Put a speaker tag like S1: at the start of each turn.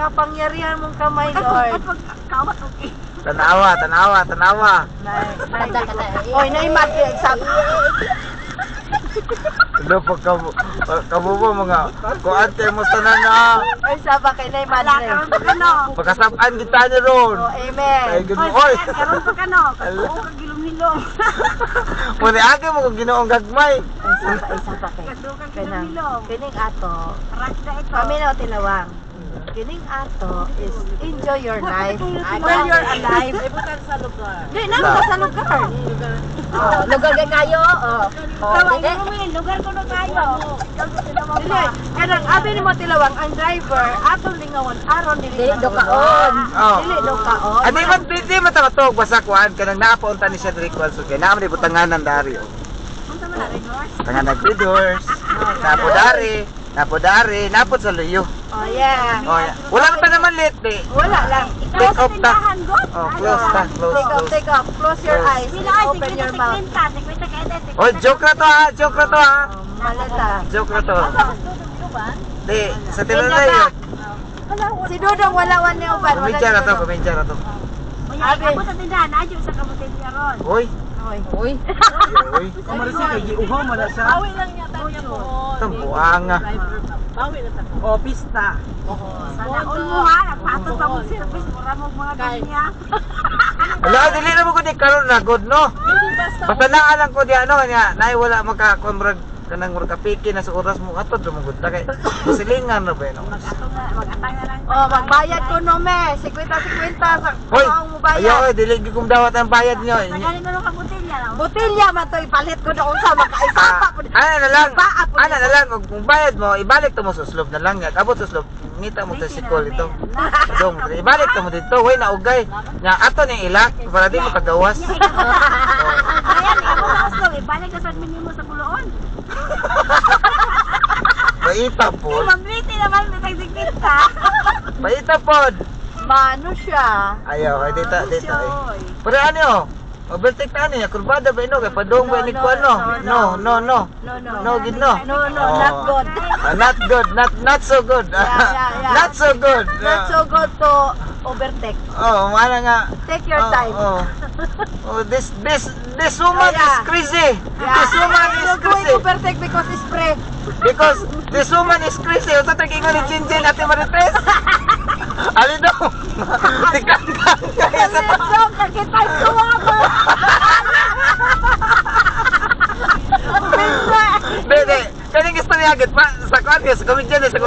S1: makapangyarihan mong kamay, Lord.
S2: Tanawa.
S1: Oy, naimati sabi.
S2: Ano po kamo mo mga kuante mo tanan na.
S1: Ay saba kay naimati.
S2: Pagkasabaan kita ni ron.
S1: Oh, amen.
S2: Ay gud oy.
S3: Karon pa kano, oo ka gilom-hilom.
S2: Muna agi mo kung ginoong gagmay.
S1: Ay saba kay. Kining ato. Kami na tilawang. Kining ato is enjoy your life while you're alive.
S3: Ibutan sa lugar.
S1: Di na sa lugar.
S3: Lugar kay kayo.
S1: Lugar ko na kayo. Dili, kanang abi ni mo tilawang ang driver atong lingawan aron dili
S3: dokaon.
S1: Dili dokaon.
S2: Ano man di matamatog basta kuan kanang napaunta ni siya diri kwan so kay naman ibutanganan dari.
S3: Unsa man na Reynolds?
S2: Tangan nagpidors. Napodari, napod sa luyo.
S1: Oh yeah.
S2: Oh, yeah. Wala pa naman late eh.
S1: Wala lang.
S2: Take off ta. Oh, close ta, close.
S1: Take off. Close your eyes. Open your mouth.
S2: Oh, joke na to ha.
S1: Malata.
S2: Joke na to. Di, sa tinanay yun.
S1: Si Dudong wala niya uban.
S2: Kumidya na to.
S3: Abi, ako sa tindahan, adyo sa kabutilya ron.
S2: Uy.
S1: Uy.
S4: Kamarasi kay giuhaw man na siya.
S3: Bawi lang niya tayo po.
S2: Tampuang nga.
S3: Bawi lang ta.
S4: O pista.
S3: Sana all mo ha, nagpatod pa mo service, mura mo mga ganya.
S2: Wala, dili na mo ko di karon na good no. Basta naalang ko di ano kanya, nay wala makakonbrag kanang murag kapiki na sa oras mo atod mo gud kay silingan na ba no.
S3: Mag-atay na lang.
S1: Oh, magbayad ko no me. 50 sa
S2: Hoy,
S1: kuang mo bayad.
S2: ayo dili gyud kong dawat ang bayad niyo.
S3: Tagalin mo lang kabutilya lang.
S1: Botilya man to ipalit ko na unsa makaisapa po.
S2: Ana na lang kung bayad mo ibalik to mo sa slob na lang nga abot sa slob ngita mo sa sikol ito. Dong ibalik to mo dito way na ugay nga ato ni ilak para di mo kagawas.
S3: Ayan, ako na gusto, ibalik ka sa minimo sa buloon.
S2: Paita pod.
S3: Mamriti naman, may tagsigpita.
S2: Paita pod.
S1: Mano siya.
S2: Ayaw kay dito. Pero ano? Overtake na niya kurbada ba ino kay padong ba ni ko ano? No. No gid no.
S1: No, not good.
S2: Not good, not so good.
S1: Yeah.
S2: Not so good.
S1: Not so good to overtake.
S2: Oh, mana nga.
S1: Take your time.
S2: Oh, this woman is crazy. This woman is
S1: You're going
S2: crazy.
S1: overtake because it's spray.
S2: Because this woman is crazy. Unsa ta kingon ni Jinjin Ate Marites? Ali daw. Tikang-kang kaya sa
S1: Let's kakitay tuwa ko.
S2: Dede, kaning istorya agad pa sa kanya sa komedya sa